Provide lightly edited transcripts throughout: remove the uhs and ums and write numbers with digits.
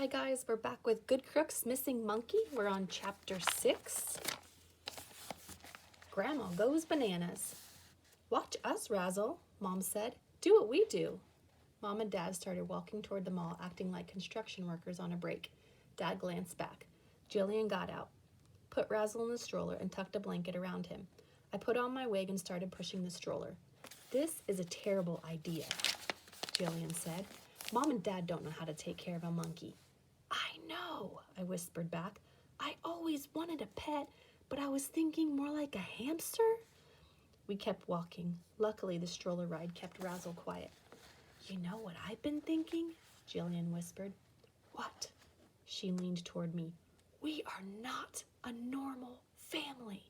guys, we're back with Good Crooks Missing Monkey. We're on chapter 6. Grandma goes bananas. Watch us, Razzle, Mom said. Do what we do. Mom and Dad started walking toward the mall, acting like construction workers on a break. Dad glanced back. Jillian got out, put Razzle in the stroller, and tucked a blanket around him. I put on my wig and started pushing the stroller. This is a terrible idea, Jillian said. Mom and Dad don't know how to take care of a monkey. I know, I whispered back. I always wanted a pet, but I was thinking more like a hamster. We kept walking. Luckily, the stroller ride kept Razzle quiet. You know what I've been thinking? Jillian whispered. What? She leaned toward me. We are not a normal family.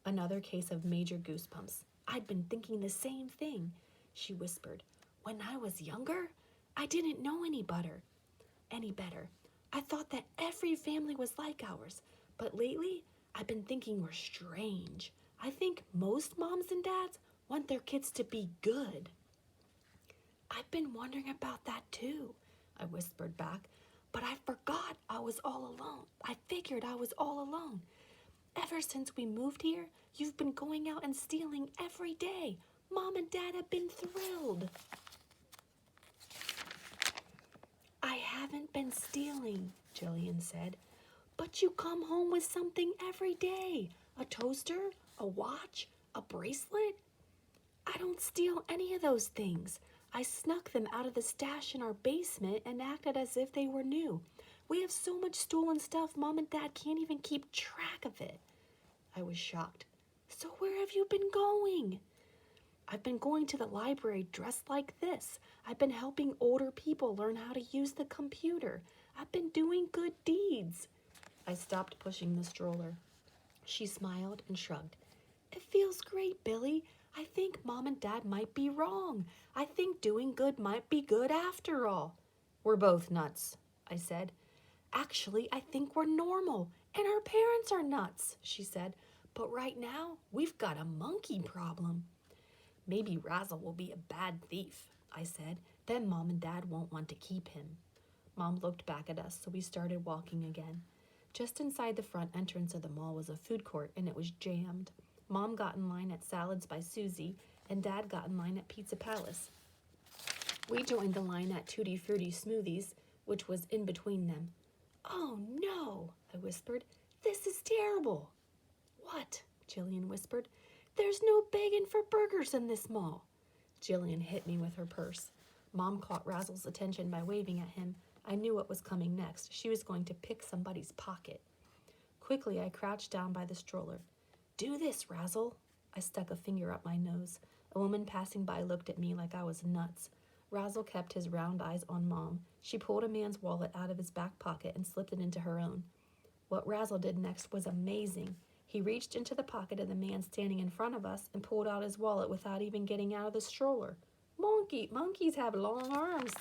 Another case of major goosebumps. I'd been thinking the same thing, she whispered. When I was younger, I didn't know any better. I thought that every family was like ours, but lately I've been thinking we're strange. I think most moms and dads want their kids to be good. I've been wondering about that too, I whispered back, but I forgot I was all alone. I figured I was all alone. Ever since we moved here, you've been going out and stealing every day. Mom and Dad have been thrilled. I haven't been stealing, Jillian said. But you come home with something every day. A toaster, a watch, a bracelet. I don't steal any of those things. I snuck them out of the stash in our basement and acted as if they were new. We have so much stolen stuff, Mom and Dad can't even keep track of it. I was shocked. So where have you been going? I've been going to the library dressed like this. I've been helping older people learn how to use the computer. I've been doing good deeds. I stopped pushing the stroller. She smiled and shrugged. It feels great, Billy. I think Mom and Dad might be wrong. I think doing good might be good after all. We're both nuts, I said. Actually, I think we're normal, and our parents are nuts, she said. But right now, we've got a monkey problem. Maybe Razzle will be a bad thief, I said. Then Mom and Dad won't want to keep him. Mom looked back at us, so we started walking again. Just inside the front entrance of the mall was a food court, and it was jammed. Mom got in line at Salads by Susie, and Dad got in line at Pizza Palace. We joined the line at Tutti Frutti Smoothies, which was in between them. Oh, no, I whispered. This is terrible. What? Jillian whispered. There's no begging for burgers in this mall. Jillian hit me with her purse. Mom caught Razzle's attention by waving at him. I knew what was coming next. She was going to pick somebody's pocket. Quickly, I crouched down by the stroller. Do this, Razzle. I stuck a finger up my nose. A woman passing by looked at me like I was nuts. Razzle kept his round eyes on Mom. She pulled a man's wallet out of his back pocket and slipped it into her own. What Razzle did next was amazing. He reached into the pocket of the man standing in front of us and pulled out his wallet without even getting out of the stroller. Monkeys have long arms.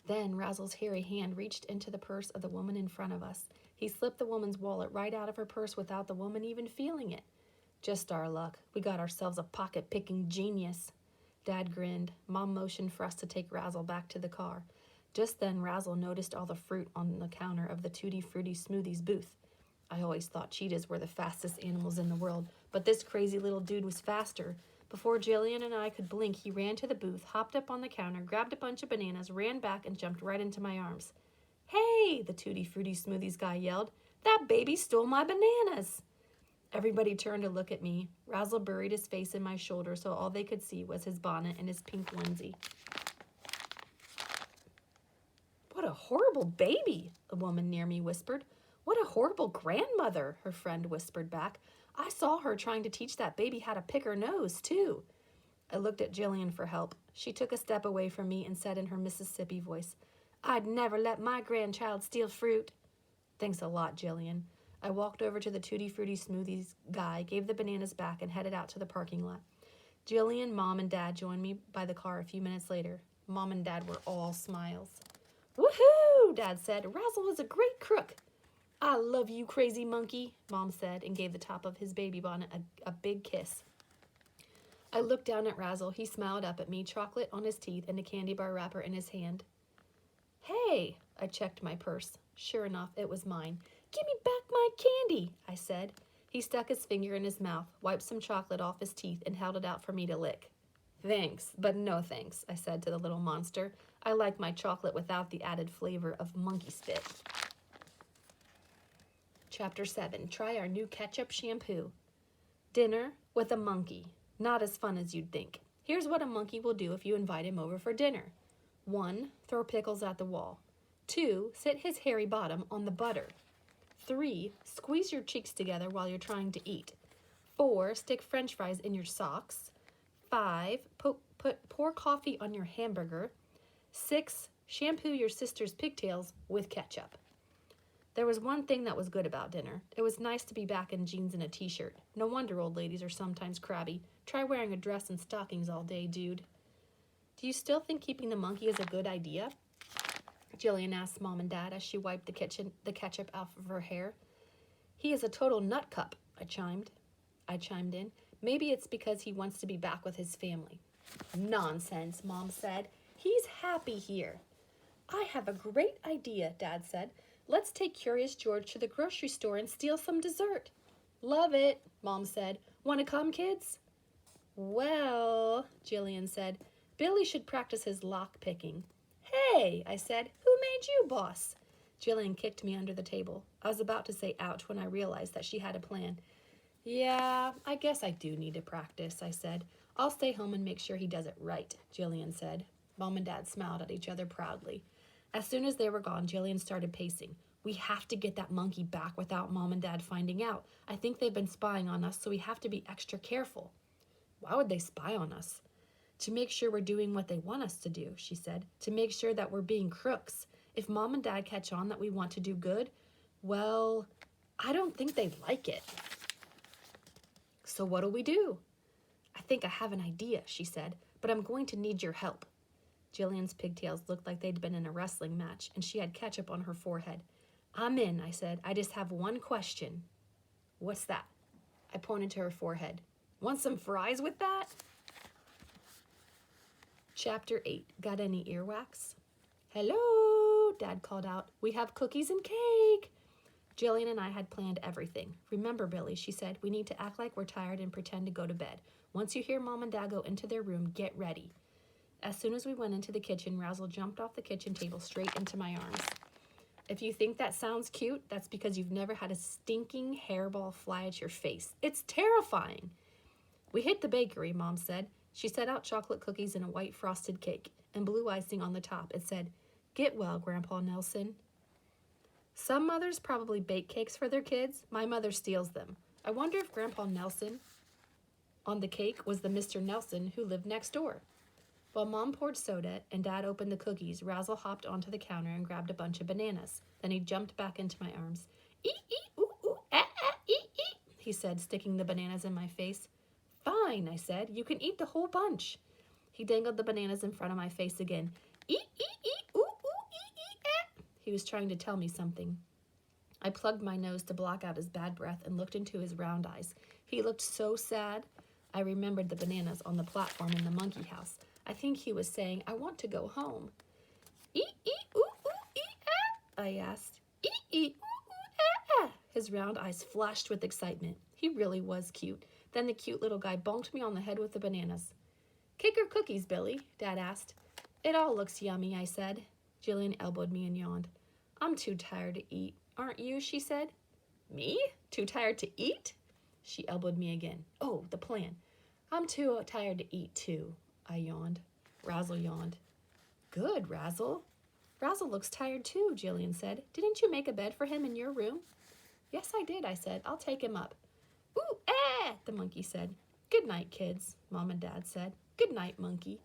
Then Razzle's hairy hand reached into the purse of the woman in front of us. He slipped the woman's wallet right out of her purse without the woman even feeling it. Just our luck. We got ourselves a pocket-picking genius. Dad grinned. Mom motioned for us to take Razzle back to the car. Just then, Razzle noticed all the fruit on the counter of the Tutti Frutti Smoothies booth. I always thought cheetahs were the fastest animals in the world, but this crazy little dude was faster. Before Jillian and I could blink, he ran to the booth, hopped up on the counter, grabbed a bunch of bananas, ran back, and jumped right into my arms. Hey, the Tutti Frutti Smoothies guy yelled. That baby stole my bananas. Everybody turned to look at me. Razzle buried his face in my shoulder so all they could see was his bonnet and his pink onesie. What a horrible baby, a woman near me whispered. What a horrible grandmother, her friend whispered back. I saw her trying to teach that baby how to pick her nose, too. I looked at Jillian for help. She took a step away from me and said in her Mississippi voice, I'd never let my grandchild steal fruit. Thanks a lot, Jillian. I walked over to the Tutti Frutti Smoothies guy, gave the bananas back, and headed out to the parking lot. Jillian, Mom, and Dad joined me by the car a few minutes later. Mom and Dad were all smiles. Woohoo, Dad said. Razzle is a great crook. I love you, crazy monkey, Mom said, and gave the top of his baby bonnet a big kiss. I looked down at Razzle. He smiled up at me, chocolate on his teeth and a candy bar wrapper in his hand. Hey, I checked my purse. Sure enough, it was mine. Give me back my candy, I said. He stuck his finger in his mouth, wiped some chocolate off his teeth, and held it out for me to lick. Thanks, but no thanks, I said to the little monster. I like my chocolate without the added flavor of monkey spit. Chapter 7. Try our new ketchup shampoo. Dinner with a monkey. Not as fun as you'd think. Here's what a monkey will do if you invite him over for dinner. 1. Throw pickles at the wall. 2. Sit his hairy bottom on the butter. 3. Squeeze your cheeks together while you're trying to eat. 4. Stick french fries in your socks. 5. Pour coffee on your hamburger. 6. Shampoo your sister's pigtails with ketchup. There was one thing that was good about dinner. It was nice to be back in jeans and a t-shirt. No wonder old ladies are sometimes crabby. Try wearing a dress and stockings all day, dude. Do you still think keeping the monkey is a good idea? Jillian asked Mom and Dad as she wiped the ketchup off of her hair. He is a total nut cup, I chimed in. Maybe it's because he wants to be back with his family. Nonsense, Mom said. He's happy here. I have a great idea, Dad said. Let's take Curious George to the grocery store and steal some dessert. Love it, Mom said. Want to come, kids? Well, Jillian said, Billy should practice his lock picking. Hey, I said, who made you boss? Jillian kicked me under the table. I was about to say ouch when I realized that she had a plan. Yeah, I guess I do need to practice, I said. I'll stay home and make sure he does it right, Jillian said. Mom and Dad smiled at each other proudly. As soon as they were gone, Jillian started pacing. We have to get that monkey back without Mom and Dad finding out. I think they've been spying on us, so we have to be extra careful. Why would they spy on us? To make sure we're doing what they want us to do, she said. To make sure that we're being crooks. If Mom and Dad catch on that we want to do good, well, I don't think they'd like it. So what'll we do? I think I have an idea, she said, but I'm going to need your help. Jillian's pigtails looked like they'd been in a wrestling match, and she had ketchup on her forehead. I'm in, I said. I just have one question. What's that? I pointed to her forehead. Want some fries with that? Chapter 8. Got any earwax? Hello, Dad called out. We have cookies and cake. Jillian and I had planned everything. Remember, Billy, she said, we need to act like we're tired and pretend to go to bed. Once you hear Mom and Dad go into their room, get ready. As soon as we went into the kitchen, Razzle jumped off the kitchen table straight into my arms. If you think that sounds cute, that's because you've never had a stinking hairball fly at your face. It's terrifying. We hit the bakery, Mom said. She set out chocolate cookies and a white frosted cake and blue icing on the top. It said, Get well, Grandpa Nelson. Some mothers probably bake cakes for their kids. My mother steals them. I wonder if Grandpa Nelson on the cake was the Mr. Nelson who lived next door. While Mom poured soda and Dad opened the cookies, Razzle hopped onto the counter and grabbed a bunch of bananas. Then he jumped back into my arms. Eat, ooh, ooh, eat, he said, sticking the bananas in my face. Fine, I said. You can eat the whole bunch. He dangled the bananas in front of my face again. Eat, ooh, eat. He was trying to tell me something. I plugged my nose to block out his bad breath and looked into his round eyes. He looked so sad. I remembered the bananas on the platform in the monkey house. I think he was saying, I want to go home. Eat, ooh, I asked. Eat, ooh, His round eyes flashed with excitement. He really was cute. Then the cute little guy bonked me on the head with the bananas. Cake or cookies, Billy? Dad asked. It all looks yummy, I said. Jillian elbowed me and yawned. I'm too tired to eat. Aren't you? She said. Me? Too tired to eat? She elbowed me again. Oh, the plan. I'm too tired to eat, too. I yawned. Razzle yawned. Good, Razzle. Razzle looks tired too, Jillian said. Didn't you make a bed for him in your room? Yes, I did, I said. I'll take him up. Ooh, the monkey said. Good night, kids, Mom and Dad said. Good night, monkey.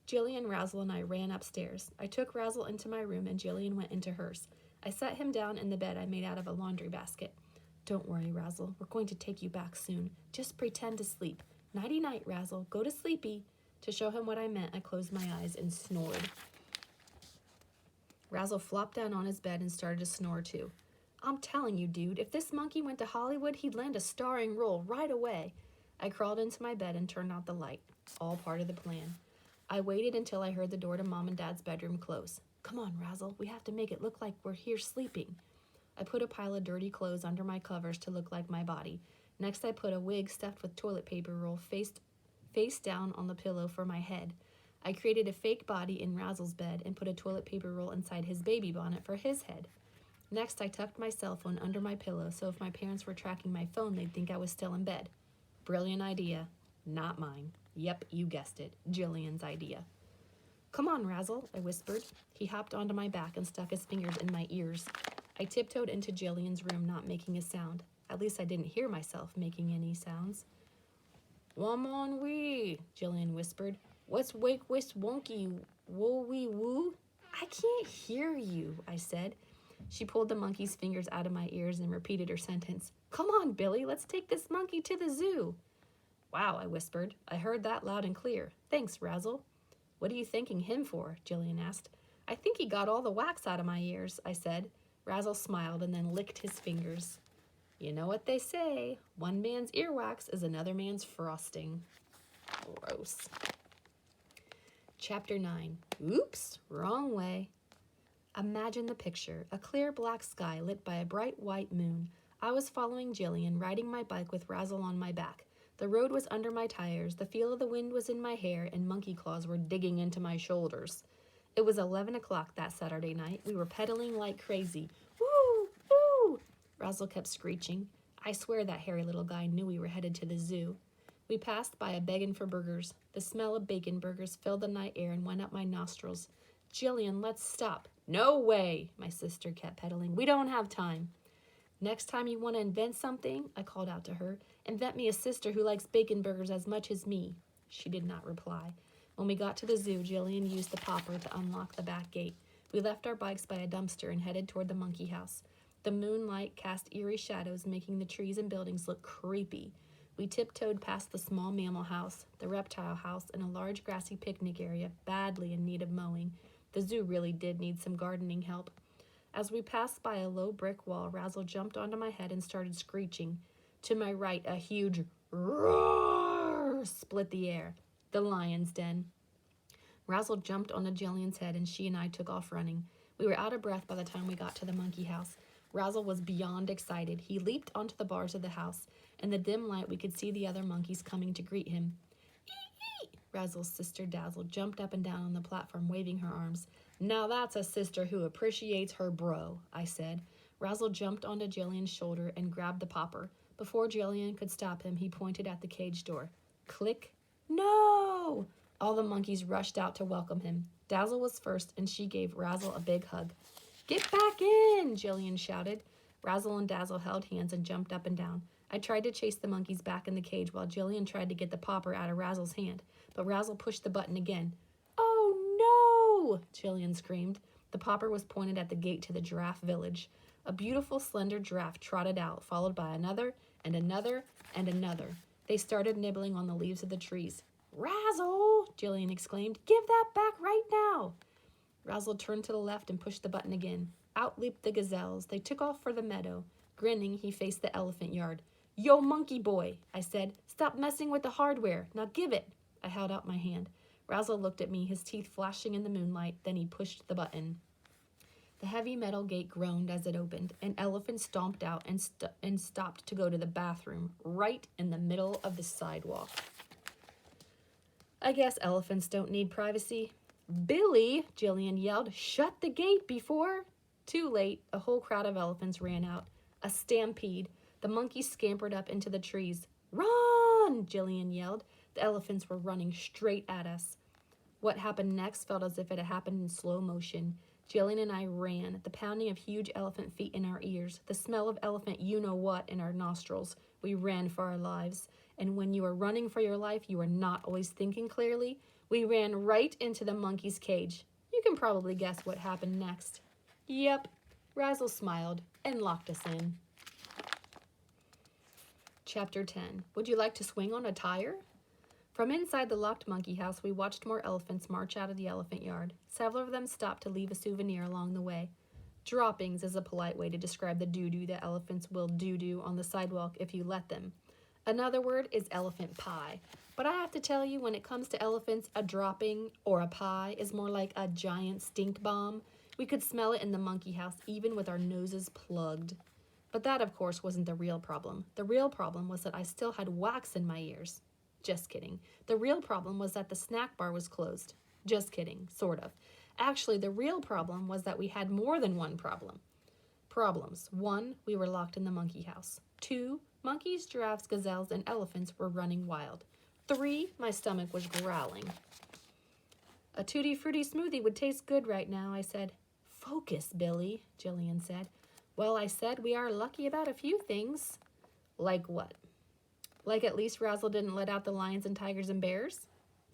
Jillian, Razzle, and I ran upstairs. I took Razzle into my room and Jillian went into hers. I sat him down in the bed I made out of a laundry basket. Don't worry, Razzle. We're going to take you back soon. Just pretend to sleep. Nighty-night, Razzle. Go to sleepy. To show him what I meant, I closed my eyes and snored. Razzle flopped down on his bed and started to snore too. I'm telling you, dude, if this monkey went to Hollywood, he'd land a starring role right away. I crawled into my bed and turned out the light. All part of the plan. I waited until I heard the door to Mom and Dad's bedroom close. Come on, Razzle, we have to make it look like we're here sleeping. I put a pile of dirty clothes under my covers to look like my body. Next, I put a wig stuffed with toilet paper roll face down on the pillow for my head. I created a fake body in Razzle's bed and put a toilet paper roll inside his baby bonnet for his head. Next, I tucked my cell phone under my pillow so if my parents were tracking my phone, they'd think I was still in bed. Brilliant idea. Not mine. Yep, you guessed it. Jillian's idea. Come on, Razzle, I whispered. He hopped onto my back and stuck his fingers in my ears. I tiptoed into Jillian's room, not making a sound. At least I didn't hear myself making any sounds. Wamon wee, Jillian whispered. What's wake whist wonky woo wee woo? I can't hear you, I said. She pulled the monkey's fingers out of my ears and repeated her sentence. Come on, Billy, let's take this monkey to the zoo. Wow, I whispered. I heard that loud and clear. Thanks, Razzle. What are you thanking him for? Jillian asked. I think he got all the wax out of my ears, I said. Razzle smiled and then licked his fingers. You know what they say, one man's earwax is another man's frosting. Gross. Chapter 9. Oops, wrong way. Imagine the picture, a clear black sky lit by a bright white moon. I was following Jillian, riding my bike with Razzle on my back. The road was under my tires, the feel of the wind was in my hair, and monkey claws were digging into my shoulders. It was 11 o'clock that Saturday night. We were pedaling like crazy. Woo! Woo! Razzle kept screeching. I swear that hairy little guy knew we were headed to the zoo. We passed by a begging for burgers. The smell of bacon burgers filled the night air and went up my nostrils. Jillian, let's stop. No way, my sister kept pedaling. We don't have time. Next time you want to invent something, I called out to her, invent me a sister who likes bacon burgers as much as me. She did not reply. When we got to the zoo, Jillian used the popper to unlock the back gate. We left our bikes by a dumpster and headed toward the monkey house. The moonlight cast eerie shadows, making the trees and buildings look creepy. We tiptoed past the small mammal house, the reptile house, and a large grassy picnic area badly in need of mowing. The zoo really did need some gardening help. As we passed by a low brick wall, Razzle jumped onto my head and started screeching. To my right, a huge roar split the air. The lion's den. Razzle jumped onto Jillian's head and she and I took off running. We were out of breath by the time we got to the monkey house. Razzle was beyond excited. He leaped onto the bars of the house. In the dim light, we could see the other monkeys coming to greet him. Eee! Razzle's sister Dazzle jumped up and down on the platform, waving her arms. Now that's a sister who appreciates her bro, I said. Razzle jumped onto Jillian's shoulder and grabbed the popper. Before Jillian could stop him, he pointed at the cage door. Click. No! All the monkeys rushed out to welcome him. Dazzle was first, and she gave Razzle a big hug. Get back in, Jillian shouted. Razzle and Dazzle held hands and jumped up and down. I tried to chase the monkeys back in the cage while Jillian tried to get the popper out of Razzle's hand, but Razzle pushed the button again. Oh, no! Jillian screamed. The popper was pointed at the gate to the giraffe village. A beautiful, slender giraffe trotted out, followed by another and another and another. They started nibbling on the leaves of the trees. Razzle! Jillian exclaimed. Give that back right now! Razzle turned to the left and pushed the button again. Out leaped the gazelles. They took off for the meadow. Grinning, he faced the elephant yard. Yo, monkey boy, I said. Stop messing with the hardware. Now give it. I held out my hand. Razzle looked at me, his teeth flashing in the moonlight. Then he pushed the button. The heavy metal gate groaned as it opened. An elephant stomped out and stopped to go to the bathroom, right in the middle of the sidewalk. I guess elephants don't need privacy. Billy, Jillian yelled, shut the gate before... Too late, a whole crowd of elephants ran out. A stampede. The monkeys scampered up into the trees. Run! Jillian yelled. The elephants were running straight at us. What happened next felt as if it had happened in slow motion. Jillian and I ran, the pounding of huge elephant feet in our ears, the smell of elephant you-know-what in our nostrils. We ran for our lives. And when you are running for your life, you are not always thinking clearly. We ran right into the monkey's cage. You can probably guess what happened next. Yep, Razzle smiled and locked us in. Chapter 10. Would you like to swing on a tire? From inside the locked monkey house, we watched more elephants march out of the elephant yard. Several of them stopped to leave a souvenir along the way. Droppings is a polite way to describe the doo-doo that elephants will doo-doo on the sidewalk if you let them. Another word is elephant pie. But I have to tell you, when it comes to elephants, a dropping or a pie is more like a giant stink bomb. We could smell it in the monkey house even with our noses plugged. But that, of course, wasn't the real problem. The real problem was that I still had wax in my ears. Just kidding. The real problem was that the snack bar was closed. Just kidding, sort of. Actually, the real problem was that we had more than one problem. Problems. 1, we were locked in the monkey house. 2, monkeys, giraffes, gazelles, and elephants were running wild. 3, my stomach was growling. A tutti frutti smoothie would taste good right now, I said. Focus, Billy, Jillian said. Well, I said we are lucky about a few things. Like what? Like at least Razzle didn't let out the lions and tigers and bears?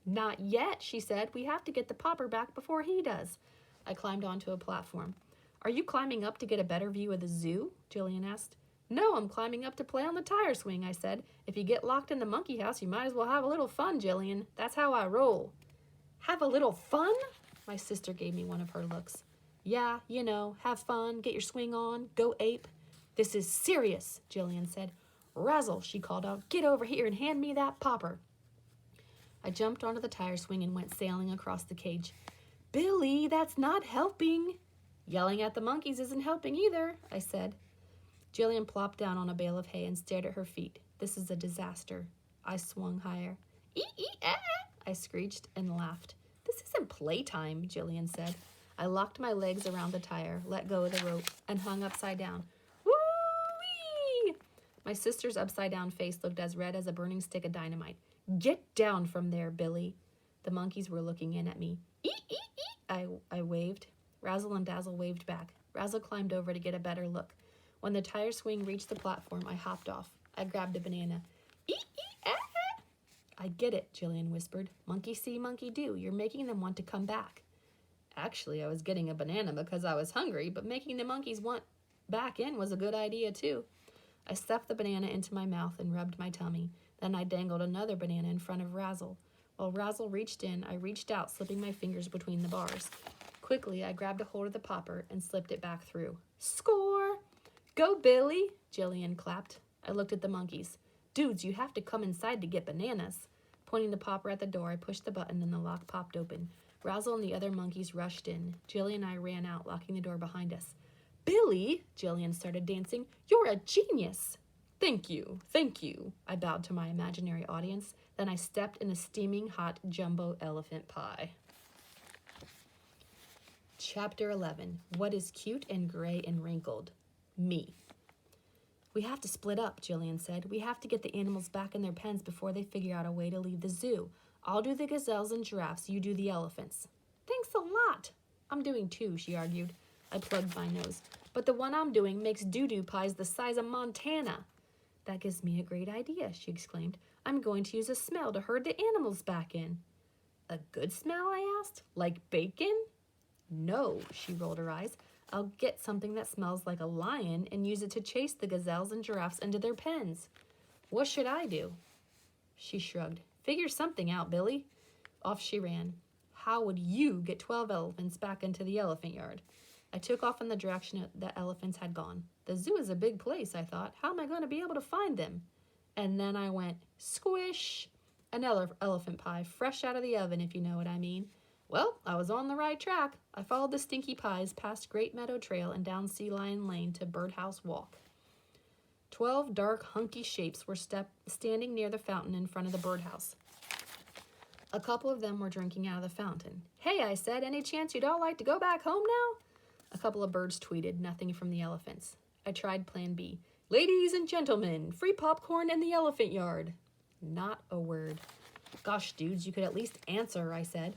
Not yet, she said. We have to get the popper back before he does. I climbed onto a platform. Are you climbing up to get a better view of the zoo? Jillian asked. No, I'm climbing up to play on the tire swing, I said. If you get locked in the monkey house, you might as well have a little fun, Jillian. That's how I roll. Have a little fun? My sister gave me one of her looks. Yeah, you know, have fun, get your swing on, go ape. This is serious, Jillian said. Razzle, she called out, get over here and hand me that popper. I jumped onto the tire swing and went sailing across the cage. Billy, that's not helping. Yelling at the monkeys isn't helping either, I said. Jillian plopped down on a bale of hay and stared at her feet. This is a disaster. I swung higher. Ee-ee-ah! I screeched and laughed. This isn't playtime, Jillian said. I locked my legs around the tire, let go of the rope, and hung upside down. Woo-wee! My sister's upside-down face looked as red as a burning stick of dynamite. Get down from there, Billy. The monkeys were looking in at me. Ee-ee-ee! I waved. Razzle and Dazzle waved back. Razzle climbed over to get a better look. When the tire swing reached the platform, I hopped off. I grabbed a banana. Ee-ee-ah! I get it, Jillian whispered. Monkey see, monkey do. You're making them want to come back. Actually, I was getting a banana because I was hungry, but making the monkeys want back in was a good idea, too. I stuffed the banana into my mouth and rubbed my tummy. Then I dangled another banana in front of Razzle. While Razzle reached in, I reached out, slipping my fingers between the bars. Quickly, I grabbed a hold of the popper and slipped it back through. Score! Go, Billy! Jillian clapped. I looked at the monkeys. Dudes, you have to come inside to get bananas. Pointing the popper at the door, I pushed the button and the lock popped open. Razzle and the other monkeys rushed in. Jillian and I ran out, locking the door behind us. Billy, Jillian started dancing, you're a genius. Thank you, I bowed to my imaginary audience. Then I stepped in a steaming hot jumbo elephant pie. Chapter 11. What is cute and gray and wrinkled? Me. We have to split up, Jillian said. We have to get the animals back in their pens before they figure out a way to leave the zoo. I'll do the gazelles and giraffes, you do the elephants. Thanks a lot. I'm doing 2, she argued. I plugged my nose. But the one I'm doing makes doo-doo pies the size of Montana. That gives me a great idea, she exclaimed. I'm going to use a smell to herd the animals back in. A good smell, I asked. Like bacon? No, she rolled her eyes. I'll get something that smells like a lion and use it to chase the gazelles and giraffes into their pens. What should I do? She shrugged. Figure something out, Billy. Off she ran. How would you get 12 elephants back into the elephant yard? I took off in the direction the elephants had gone. The zoo is a big place, I thought. How am I going to be able to find them? And then I went, squish! An elephant pie, fresh out of the oven, if you know what I mean. Well, I was on the right track. I followed the stinky pies past Great Meadow Trail and down Sea Lion Lane to Birdhouse Walk. 12 dark, hunky shapes were standing near the fountain in front of the birdhouse. A couple of them were drinking out of the fountain. Hey, I said, any chance you'd all like to go back home now? A couple of birds tweeted, nothing from the elephants. I tried plan B. Ladies and gentlemen, free popcorn in the elephant yard. Not a word. Gosh, dudes, you could at least answer, I said.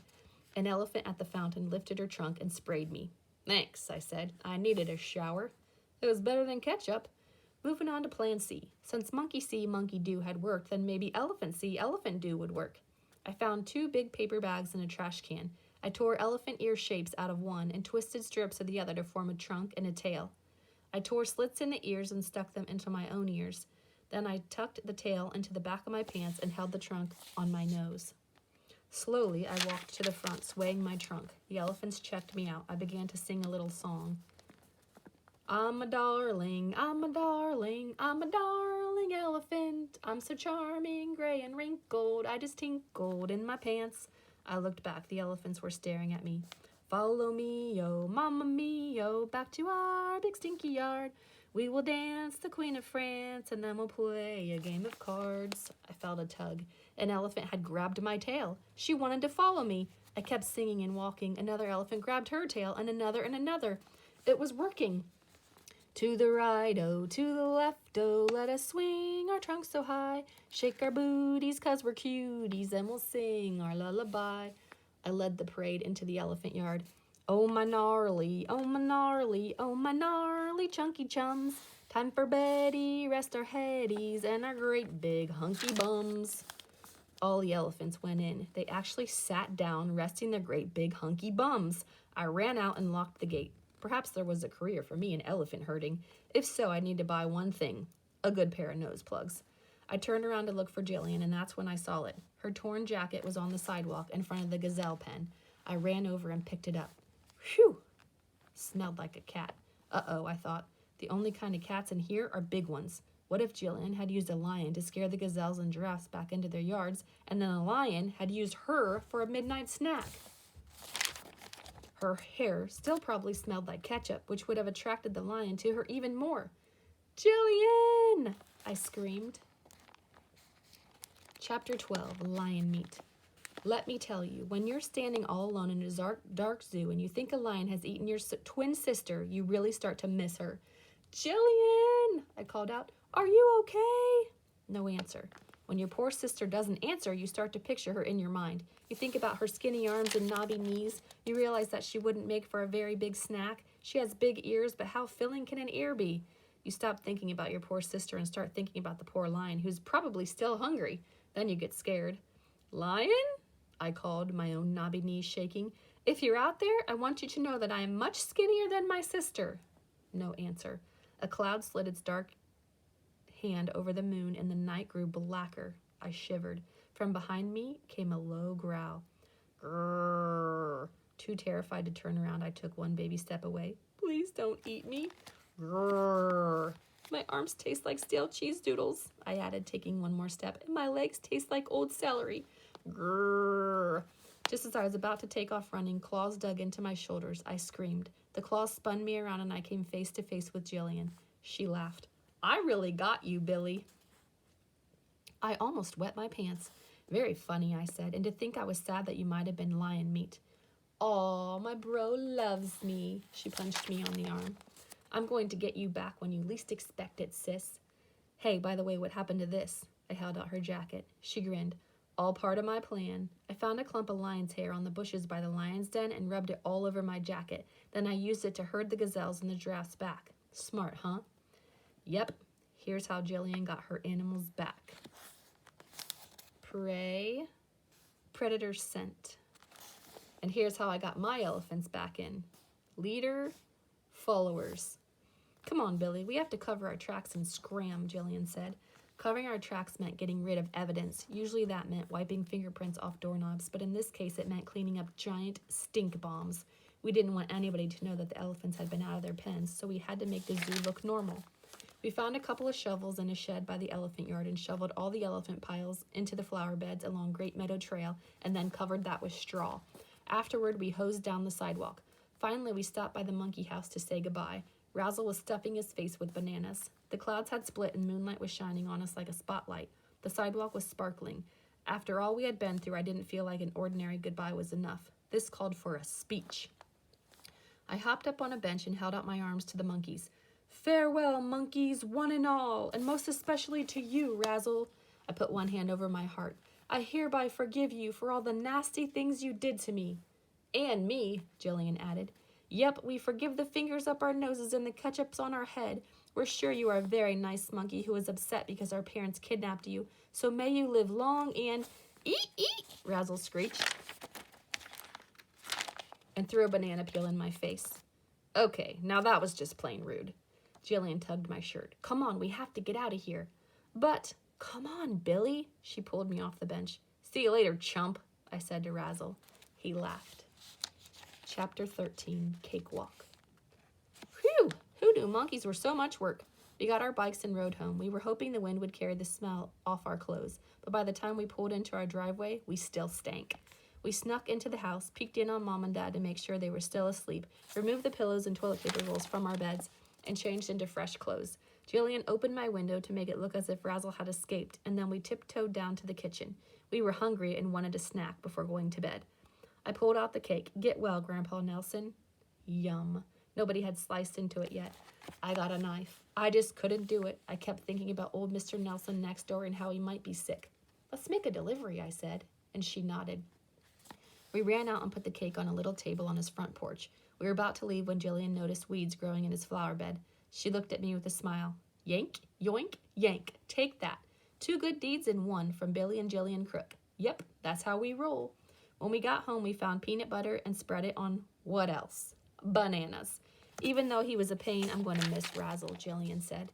An elephant at the fountain lifted her trunk and sprayed me. Thanks, I said. I needed a shower. It was better than ketchup. Moving on to plan C. Since monkey see, monkey do had worked, then maybe elephant see, elephant do would work. I found 2 big paper bags and a trash can. I tore elephant ear shapes out of one and twisted strips of the other to form a trunk and a tail. I tore slits in the ears and stuck them into my own ears. Then I tucked the tail into the back of my pants and held the trunk on my nose. Slowly, I walked to the front, swaying my trunk. The elephants checked me out. I began to sing a little song. I'm a darling, I'm a darling, I'm a darling elephant. I'm so charming, gray and wrinkled, I just tinkled in my pants. I looked back. The elephants were staring at me. Follow me, oh, mamma mia, back to our big stinky yard. We will dance the Queen of France, and then we'll play a game of cards. I felt a tug. An elephant had grabbed my tail. She wanted to follow me. I kept singing and walking. Another elephant grabbed her tail, and another and another. It was working. To the right, oh, to the left, oh, let us swing our trunks so high. Shake our booties, 'cause we're cuties, and we'll sing our lullaby. I led the parade into the elephant yard. Oh, my gnarly, oh, my gnarly, oh, my gnarly chunky chums. Time for Betty, rest our headies, and our great big hunky bums. All the elephants went in. They actually sat down, resting their great big hunky bums. I ran out and locked the gate. Perhaps there was a career for me in elephant herding. If so, I'd need to buy one thing, a good pair of nose plugs. I turned around to look for Jillian, and that's when I saw it. Her torn jacket was on the sidewalk in front of the gazelle pen. I ran over and picked it up. Phew! Smelled like a cat. Uh-oh, I thought. The only kind of cats in here are big ones. What if Jillian had used a lion to scare the gazelles and giraffes back into their yards, and then a lion had used her for a midnight snack? Her hair still probably smelled like ketchup, which would have attracted the lion to her even more. Jillian! I screamed. Chapter 12, Lion Meat. Let me tell you, when you're standing all alone in a dark zoo and you think a lion has eaten your twin sister, you really start to miss her. Jillian! I called out. Are you okay? No answer. When your poor sister doesn't answer, you start to picture her in your mind. You think about her skinny arms and knobby knees. You realize that she wouldn't make for a very big snack. She has big ears, but how filling can an ear be? You stop thinking about your poor sister and start thinking about the poor lion, who's probably still hungry. Then you get scared. Lion? I called, my own knobby knees shaking. If you're out there, I want you to know that I am much skinnier than my sister. No answer. A cloud slid its dark hand over the moon, and the night grew blacker. I shivered. From behind me came a low growl. Grrr. Too terrified to turn around, I took one baby step away. Please don't eat me. Grrr. My arms taste like stale cheese doodles, I added, taking one more step, and my legs taste like old celery. Grrr. Just as I was about to take off running, claws dug into my shoulders. I screamed. The claws spun me around, and I came face to face with Jillian. She laughed. I really got you, Billy. I almost wet my pants. Very funny, I said, and to think I was sad that you might have been lion meat. Aw, my bro loves me. She punched me on the arm. I'm going to get you back when you least expect it, sis. Hey, by the way, what happened to this? I held out her jacket. She grinned. All part of my plan. I found a clump of lion's hair on the bushes by the lion's den and rubbed it all over my jacket. Then I used it to herd the gazelles and the giraffes back. Smart, huh? Yep. Here's how Jillian got her animals back. Prey, predator scent. And here's how I got my elephants back in. Leader, followers. Come on, Billy, we have to cover our tracks and scram, Jillian said. Covering our tracks meant getting rid of evidence. Usually that meant wiping fingerprints off doorknobs, but in this case it meant cleaning up giant stink bombs. We didn't want anybody to know that the elephants had been out of their pens, so we had to make the zoo look normal. We found a couple of shovels in a shed by the elephant yard and shoveled all the elephant piles into the flower beds along Great Meadow Trail and then covered that with straw. Afterward, we hosed down the sidewalk. Finally, we stopped by the monkey house to say goodbye. Razzle was stuffing his face with bananas. The clouds had split and moonlight was shining on us like a spotlight. The sidewalk was sparkling. After all we had been through, I didn't feel like an ordinary goodbye was enough. This called for a speech. I hopped up on a bench and held out my arms to the monkeys. Farewell, monkeys, one and all, and most especially to you, Razzle. I put one hand over my heart. I hereby forgive you for all the nasty things you did to me. And me, Jillian added. Yep, we forgive the fingers up our noses and the ketchups on our head. We're sure you are a very nice monkey who is upset because our parents kidnapped you. So may you live long and... Eat, eat, Razzle screeched and threw a banana peel in my face. Okay, now that was just plain rude. Jillian tugged my shirt. Come on, we have to get out of here. But, come on, Billy. She pulled me off the bench. See you later, chump, I said to Razzle. He laughed. Chapter 13, Cakewalk. Phew! Who knew monkeys were so much work? We got our bikes and rode home. We were hoping the wind would carry the smell off our clothes, but by the time we pulled into our driveway, we still stank. We snuck into the house, peeked in on Mom and Dad to make sure they were still asleep, removed the pillows and toilet paper rolls from our beds, and changed into fresh clothes. Jillian opened my window to make it look as if Razzle had escaped, and then we tiptoed down to the kitchen. We were hungry and wanted a snack before going to bed. I pulled out the cake. Get well, Grandpa Nelson. Yum. Nobody had sliced into it yet. I got a knife. I just couldn't do it. I kept thinking about old Mr. Nelson next door and how he might be sick. Let's make a delivery, I said, and she nodded. We ran out and put the cake on a little table on his front porch. We were about to leave when Jillian noticed weeds growing in his flower bed. She looked at me with a smile. Yank, yoink, yank. Take that. 2 good deeds in one from Billy and Jillian Crook. Yep, that's how we roll. When we got home, we found peanut butter and spread it on what else? Bananas. Even though he was a pain, I'm going to miss Razzle, Jillian said.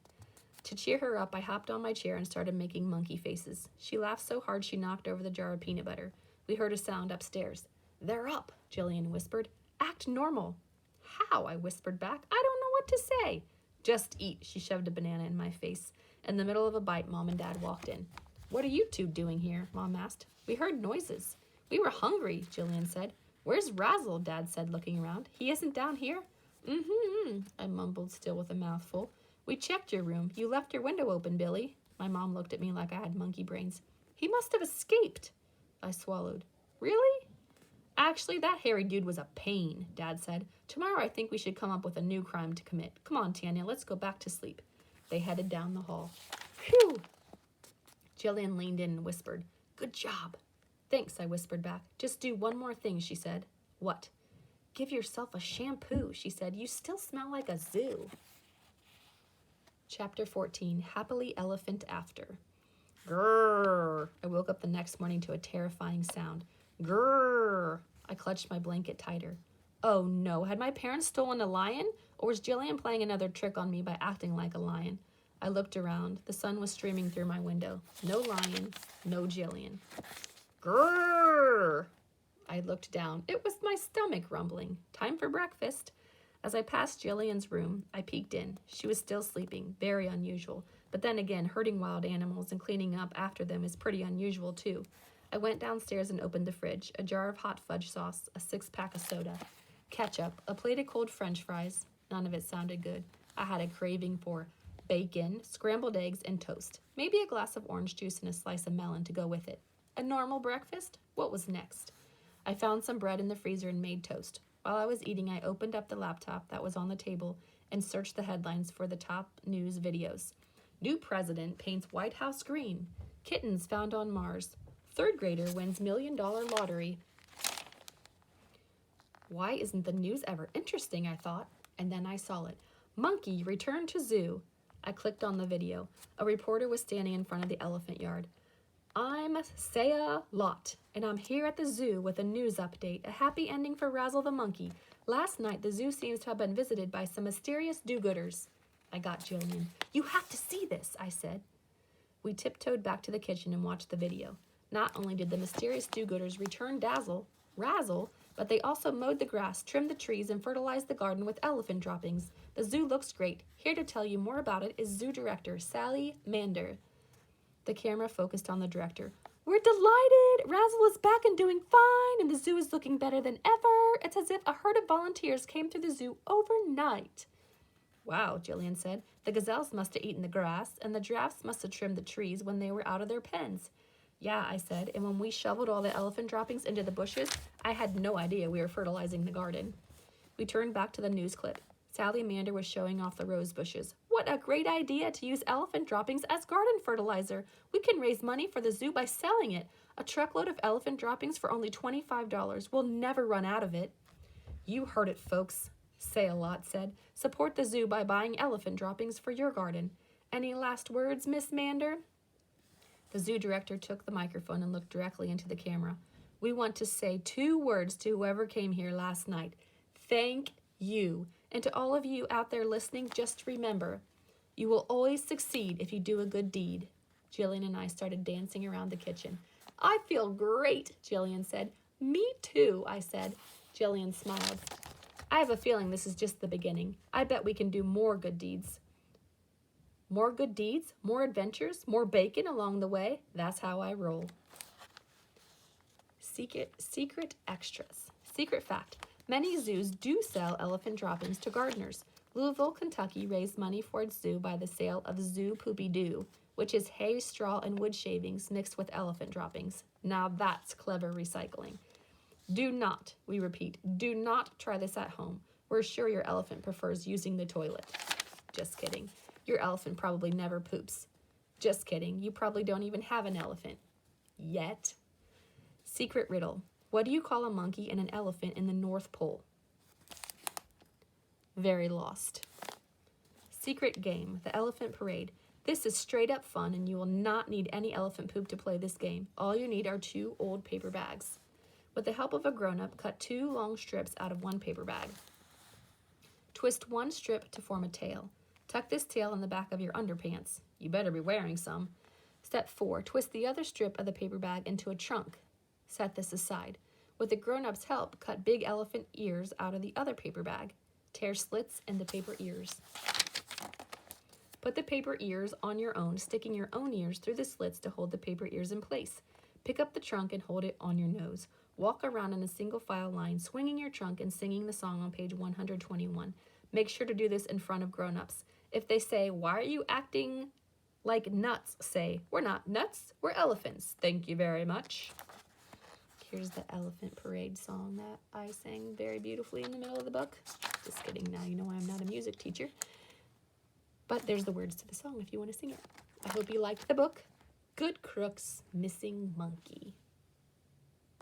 To cheer her up, I hopped on my chair and started making monkey faces. She laughed so hard she knocked over the jar of peanut butter. We heard a sound upstairs. They're up, Jillian whispered. Act normal. How? I whispered back. I don't know what to say. Just eat. She shoved a banana in my face. In the middle of a bite, Mom and Dad walked in. What are you two doing here? Mom asked. We heard noises. We were hungry, Jillian said. Where's Razzle? Dad said, looking around. He isn't down here? I mumbled, still with a mouthful. We checked your room. You left your window open, Billy. My mom looked at me like I had monkey brains. He must have escaped. I swallowed. Really? Actually, that hairy dude was a pain, Dad said. Tomorrow I think we should come up with a new crime to commit. Come on, Tanya, let's go back to sleep. They headed down the hall. Phew! Jillian leaned in and whispered, Good job. Thanks, I whispered back. Just do one more thing, she said. What? Give yourself a shampoo, she said. You still smell like a zoo. Chapter 14, Happily Elephant After. Grrr! I woke up the next morning to a terrifying sound. Grrr! I clutched my blanket tighter. Oh no, had my parents stolen a lion? Or was Jillian playing another trick on me by acting like a lion? I looked around. The sun was streaming through my window. No lion, no Jillian. Grrr! I looked down. It was my stomach rumbling. Time for breakfast. As I passed Jillian's room, I peeked in. She was still sleeping, very unusual. But then again, herding wild animals and cleaning up after them is pretty unusual too. I went downstairs and opened the fridge. A jar of hot fudge sauce, a 6-pack of soda, ketchup, a plate of cold French fries. None of it sounded good. I had a craving for bacon, scrambled eggs, and toast. Maybe a glass of orange juice and a slice of melon to go with it. A normal breakfast? What was next? I found some bread in the freezer and made toast. While I was eating, I opened up the laptop that was on the table and searched the headlines for the top news videos. New president paints White House green. Kittens found on Mars. 3rd grader wins $1 million lottery. Why isn't the news ever interesting, I thought. And then I saw it. Monkey returned to zoo. I clicked on the video. A reporter was standing in front of the elephant yard. I'm Saya Lot, and I'm here at the zoo with a news update. A happy ending for Razzle the monkey. Last night, the zoo seems to have been visited by some mysterious do-gooders. I got Jillian. You have to see this, I said. We tiptoed back to the kitchen and watched the video. Not only did the mysterious do-gooders return Razzle, but they also mowed the grass, trimmed the trees, and fertilized the garden with elephant droppings. The zoo looks great. Here to tell you more about it is zoo director Sally Mander. The camera focused on the director. We're delighted! Razzle is back and doing fine, and the zoo is looking better than ever. It's as if a herd of volunteers came through the zoo overnight. Wow, Jillian said. The gazelles must have eaten the grass, and the giraffes must have trimmed the trees when they were out of their pens. Yeah, I said, and when we shoveled all the elephant droppings into the bushes, I had no idea we were fertilizing the garden. We turned back to the news clip. Sally Mander was showing off the rose bushes. What a great idea to use elephant droppings as garden fertilizer. We can raise money for the zoo by selling it. A truckload of elephant droppings for only $25. We'll never run out of it. You heard it, folks, Say-a-Lot said. Support the zoo by buying elephant droppings for your garden. Any last words, Miss Mander? The zoo director took the microphone and looked directly into the camera. We want to say 2 words to whoever came here last night. Thank you. And to all of you out there listening, just remember, you will always succeed if you do a good deed. Jillian and I started dancing around the kitchen. I feel great, Jillian said. Me too, I said. Jillian smiled. I have a feeling this is just the beginning. I bet we can do more good deeds. More good deeds, more adventures, more bacon along the way. That's how I roll. Secret extras. Secret fact. Many zoos do sell elephant droppings to gardeners. Louisville, Kentucky raised money for its zoo by the sale of Zoo Poopy Doo, which is hay, straw, and wood shavings mixed with elephant droppings. Now that's clever recycling. Do not, we repeat, do not try this at home. We're sure your elephant prefers using the toilet. Just kidding. Your elephant probably never poops. Just kidding. You probably don't even have an elephant. Yet. Secret riddle. What do you call a monkey and an elephant in the North Pole? Very lost. Secret game. The elephant parade. This is straight up fun and you will not need any elephant poop to play this game. All you need are 2 old paper bags. With the help of a grown-up, cut 2 long strips out of one paper bag. Twist one strip to form a tail. Tuck this tail in the back of your underpants. You better be wearing some. Step 4, twist the other strip of the paper bag into a trunk. Set this aside. With the grown-up's help, cut big elephant ears out of the other paper bag. Tear slits in the paper ears. Put the paper ears on your own, sticking your own ears through the slits to hold the paper ears in place. Pick up the trunk and hold it on your nose. Walk around in a single file line, swinging your trunk and singing the song on page 121. Make sure to do this in front of grown-ups. If they say, "Why are you acting like nuts?" say, "We're not nuts, we're elephants. Thank you very much." Here's the elephant parade song that I sang very beautifully in the middle of the book. Just kidding, now you know I'm not a music teacher. But there's the words to the song if you want to sing it. I hope you liked the book. Good Crooks, Missing Monkey.